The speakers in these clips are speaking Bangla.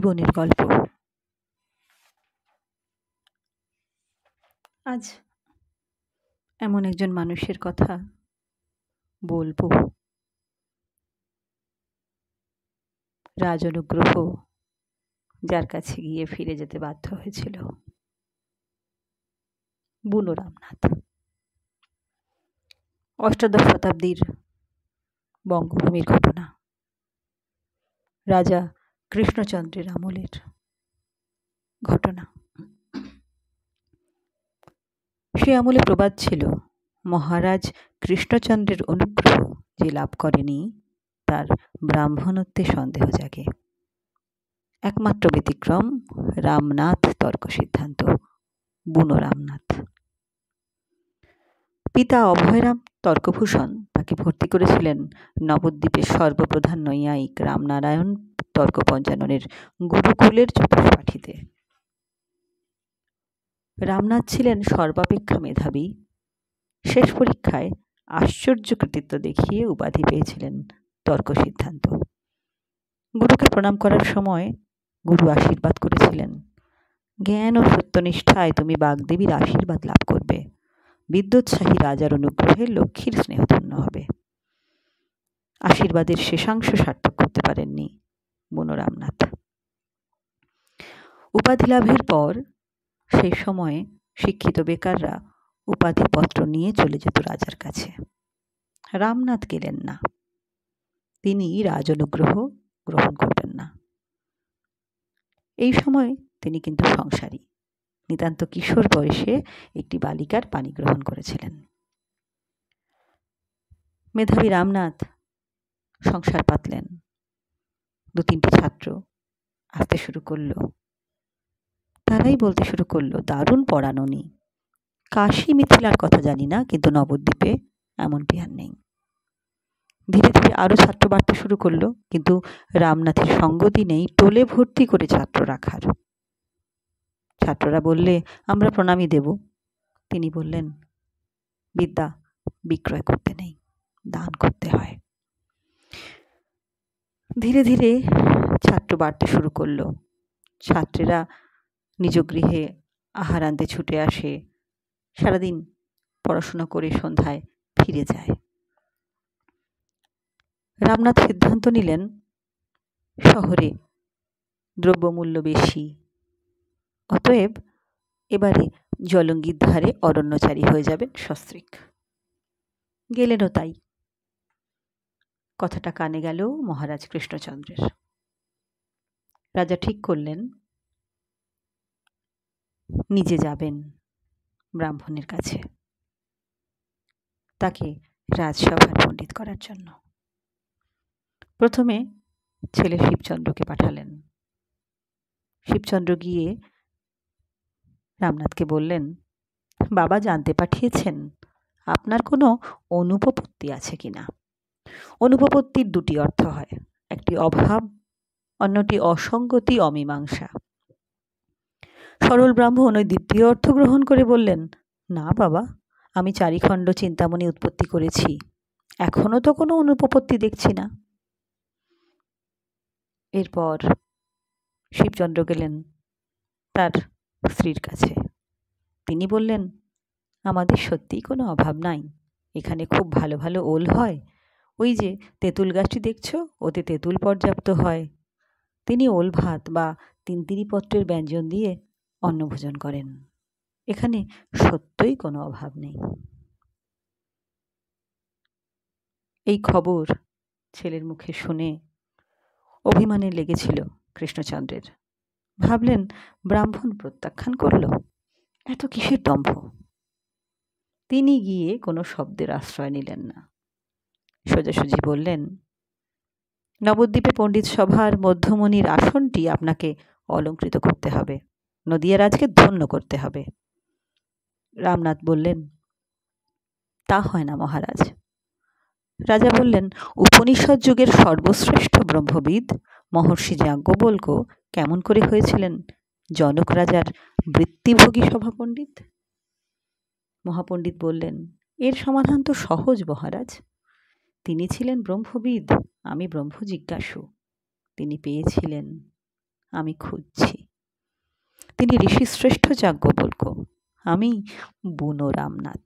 জীবনের গল্প। আজ এমন একজন মানুষের কথা বলবো, রাজ অনুগ্রহ যার কাছে গিয়ে ফিরে যেতে বাধ্য হয়েছিল, বুনো রামনাথ। অষ্টাদশ শতাব্দীর বঙ্গভূমির ঘটনা, রাজা কৃষ্ণচন্দ্রের আমলের ঘটনা। সে আমলে প্রবাদ ছিল, মহারাজ কৃষ্ণচন্দ্রের অনুগ্রহ যে লাভ করেনি তার ব্রাহ্মণত্বে সন্দেহ জাগে। একমাত্র ব্যতিক্রম রামনাথ তর্ক সিদ্ধান্ত, বুনো রামনাথ। পিতা অভয়রাম তর্কভূষণ তাকে ভর্তি করেছিলেন নবদ্বীপের সর্বপ্রধান নৈয়ায়িক রামনারায়ণ তর্ক পঞ্চাননের গুরুকুলের চতুষ্পাঠীতে। রামনাথ ছিলেন সর্বাপেক্ষা মেধাবী। শেষ পরীক্ষায় আশ্চর্য কৃতিত্ব দেখিয়ে উপাধি পেয়েছিলেন তর্ক সিদ্ধান্ত। গুরুকে প্রণাম করার সময় গুরু আশীর্বাদ করেছিলেন, জ্ঞান ও সত্যনিষ্ঠায় তুমি বাগদেবীর আশীর্বাদ লাভ করবে, বিদ্যোৎসাহী রাজার অনুগ্রহে লক্ষ্মীর স্নেহধন্য হবে। আশীর্বাদের শেষাংশ সার্থক করতে পারেননি বুনো রামনাথ। উপাধি লাভের পর সেই সময়ে শিক্ষিত বেকাররা উপাধিপত্র নিয়ে চলে যেত রাজার কাছে। রামনাথ গেলেন না, তিনি রাজ অনুগ্রহ গ্রহণ করবেন না। এই সময় তিনি কিন্তু সংসারী, নিতান্ত কিশোর বয়সে একটি বালিকার পানি গ্রহণ করেছিলেন। মেধাবী রামনাথ সংসার পাতলেন। 2-3টি ছাত্র আসতে শুরু করলো। তারাই বলতে শুরু করলো, দারুণ পড়ানো নি, কাশী মিথিলার কথা জানি না, কিন্তু নবদ্বীপে এমন বিহার নেই। ধীরে ধীরে আরো ছাত্র বাড়তে শুরু করলো, কিন্তু রামনাথের সঙ্গতি নেই টোলে ভর্তি করে ছাত্র রাখার। ছাত্ররা বললে, আমরা প্রণামী দেব। তিনি বললেন, বিদ্যা বিক্রয় করতে নেই, দান করতে হয়। ধীরে ধীরে ছাত্র বাড়তে শুরু করলো। ছাত্রেরা নিজ গৃহে আহার আনতে ছুটে আসে, সারাদিন পড়াশোনা করে সন্ধ্যায় ফিরে যায়। রামনাথ সিদ্ধান্ত নিলেন, শহরে দ্রব্যমূল্য বেশি, অতএব এবারে জলঙ্গির ধারে অরণ্যচারী হয়ে যাবেন সস্ত্রীক। গেলেনও তাই। কথাটা কানে গেল মহারাজ কৃষ্ণচন্দ্রের। রাজা ঠিক করলেন নিজে যাবেন ব্রাহ্মণের কাছে, তাকে রাজসভার পণ্ডিত করার জন্য। প্রথমে ছেলে শিবচন্দ্রকে পাঠালেন। শিবচন্দ্র গিয়ে রামনাথকে বললেন, বাবা জানতে পাঠিয়েছেন আপনার কোনো অনুপপত্তি আছে কিনা। অনুপপত্তির 2টি অর্থ হয়, একটি অভাব, অন্যটি অসঙ্গতি অমীমাংসা। সরল ব্রাহ্মণ ওই 2য় অর্থ গ্রহণ করে বললেন, না বাবা, আমি 4 খণ্ড চিন্তামণি উৎপত্তি করেছি, এখনো তো কোনো অনুপপত্তি দেখছি না। এরপর শিবচন্দ্র গেলেন তার স্ত্রীর কাছে। তিনি বললেন, আমাদের সত্যিই কোনো অভাব নাই, এখানে খুব ভালো ভালো ওল হয়, ওই যে তেঁতুল গাছটি দেখছো, ওতে তেঁতুল পর্যাপ্ত হয়। তিনি ওল ভাত বা 3 পত্রের ব্যঞ্জন দিয়ে অন্নভোজন করেন, এখানে সত্যই কোনো অভাব নেই। এই খবর ছেলের মুখে শুনে অভিমানে লেগেছিল কৃষ্ণচন্দ্রের। ভাবলেন, ব্রাহ্মণ প্রত্যাখ্যান করল, এত কিসের দম্ভ। তিনি গিয়ে কোনো শব্দের আশ্রয় নিলেন না, সোজাসুজি বললেন, নবদ্বীপে পণ্ডিত সভার মধ্যমণির আসনটি আপনাকে অলঙ্কৃত করতে হবে, নদিয়া রাজকে ধন্য করতে হবে। রামনাথ বললেন, তা হয় না মহারাজ। রাজা বললেন, উপনিষদ যুগের সর্বশ্রেষ্ঠ ব্রহ্মবিদ মহর্ষি যাজ্ঞবল্ক্য কেমন করে হয়েছিলেন জনক রাজার বৃত্তিভোগী সভাপণ্ডিত। মহাপণ্ডিত বললেন, এর সমাধান তো সহজ মহারাজ। তিনি ছিলেন ব্রহ্মবিদ, আমি ব্রহ্ম জিজ্ঞাসু। তিনি পেয়েছিলেন, আমি খুঁজছি। তিনি ঋষিশ্রেষ্ঠ যাজ্ঞবল্ক্য, আমি বুনো রামনাথ।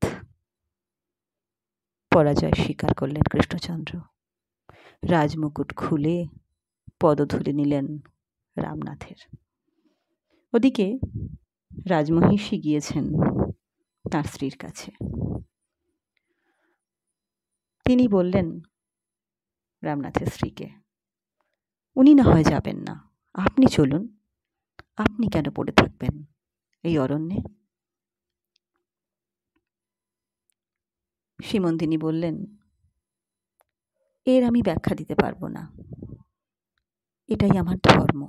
পরাজয় স্বীকার করলেন কৃষ্ণচন্দ্র। রাজমুকুট খুলে পদধূলি নিলেন রামনাথের। ওদিকে রাজমহিষী গিয়েছেন তাঁর স্ত্রীর কাছে। তিনি বললেন রামনাথের স্ত্রীকে, উনি না হয় যাবেন না, আপনি চলুন। আপনি কেন পড়ে থাকবেন এই অরণ্যে? সীমন্তিনী বললেন, এর আমি ব্যাখ্যা দিতে পারবো না, এটাই আমার ধর্ম।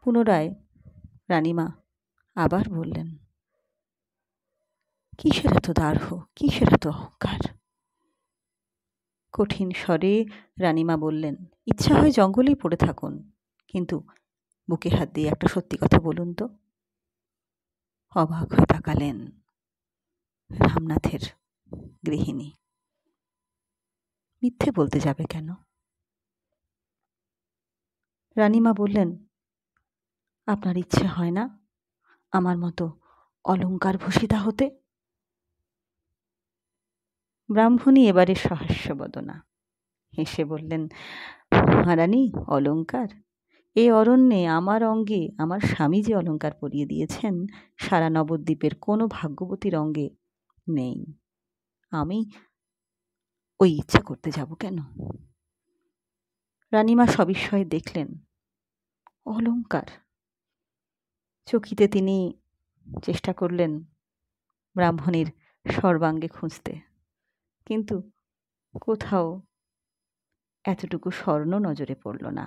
পুনরায় রানীমা আবার বললেন, কিসের এত দার্ঢ়, কিসের এত অহংকার? কঠিন স্বরে রানীমা বললেন, ইচ্ছা হয় জঙ্গলেই পড়ে থাকুন, কিন্তু বুকে হাত দিয়ে একটা সত্যি কথা বলুন তো। অবাক হয়ে তাকালেন রামনাথের গৃহিণী। মিথ্যে বলতে যাবে কেন? রানীমা বললেন, আপনার ইচ্ছে হয় না আমার মতো অলংকার ভূষিতা হতে? ব্রাহ্মণী এবারে সহাস্যবদনা হেসে বললেন, মহারানী, অলংকার? এ অরণ্যে আমার অঙ্গে আমার স্বামী যে অলংকার পরিয়ে দিয়েছেন, সারা নবদ্বীপের কোনো ভাগ্যবতীর অঙ্গে নেই। আমি ওই ইচ্ছা করতে যাব কেন? রানীমা সবিস্ময়ে দেখলেন, অলংকার। চকিতে তিনি চেষ্টা করলেন ব্রাহ্মণীর সর্বাঙ্গে খুঁজতে, কিন্তু কোথাও এতটুকু স্বর্ণ নজরে পড়ল না।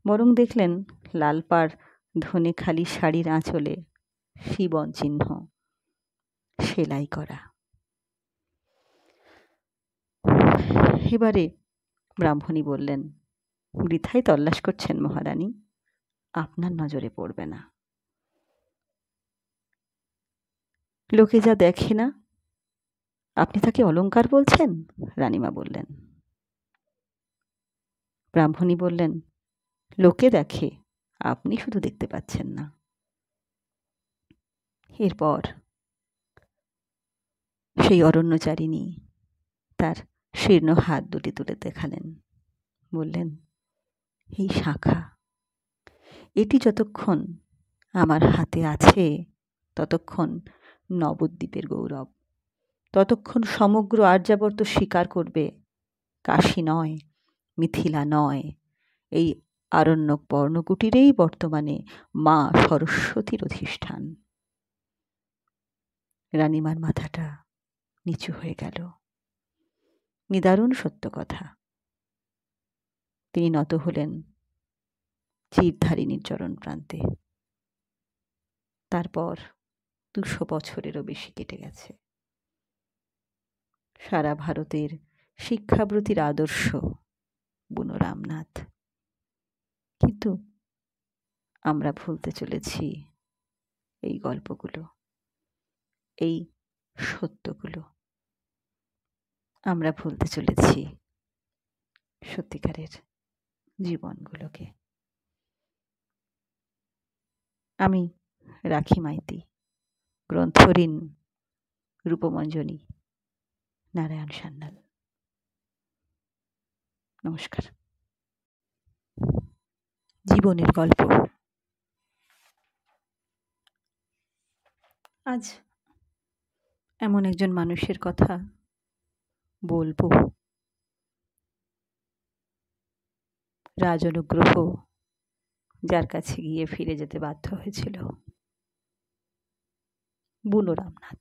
বরং দেখলেন লালপাড় ধনে খালি শাড়ির আঁচলে শিবন চিহ্ন সেলাই করা। এবারে ব্রাহ্মণী বললেন, বৃথাই তল্লাশ করছেন মহারানী, আপনার নজরে পড়বে না। লোকে যা দেখে না, আপনি তাকে অলংকার বলছেন? রানীমা বললেন। ব্রাহ্মণী বললেন, লোকে দেখে, আপনি শুধু দেখতে পাচ্ছেন না। এরপর সেই অরণ্যচারিণী তার শীর্ণ হাত দুটি তুলে দেখালেন, বললেন, এই শাখা, এটি যতক্ষণ আমার হাতে আছে ততক্ষণ নবদ্বীপের গৌরব, ততক্ষণ সমগ্র আর্যাবর্ত স্বীকার করবে কাশী নয়, মিথিলা নয়, এই আরণ্যক পর্ণকুটিরেই বর্তমানে মা সরস্বতীর অধিষ্ঠান। রানীমার মাথাটা নিচু হয়ে গেল। নিদারুণ সত্য কথা। তিনি নত হলেন চিরধারিণীর চরণ প্রান্তে। তারপর 200 বছরেরও বেশি কেটে গেছে। সারা ভারতের শিক্ষাব্রতীর আদর্শ বুনো রামনাথ। কিন্তু আমরা ভুলতে চলেছি এই গল্পগুলো, এই সত্যগুলো। আমরা ভুলতে চলেছি সত্যিকারের জীবনগুলোকে। আমি রাখি মাইতি, গ্রন্থঋণ, রূপমঞ্জনী, নারায়ণ সান্যাল। নমস্কার। জীবনের গল্প। আজ এমন একজন মানুষের কথা বলবো, রাজ অনুগ্রহ যার কাছে গিয়ে ফিরে যেতে বাধ্য হয়েছিল, বুনো রামনাথ।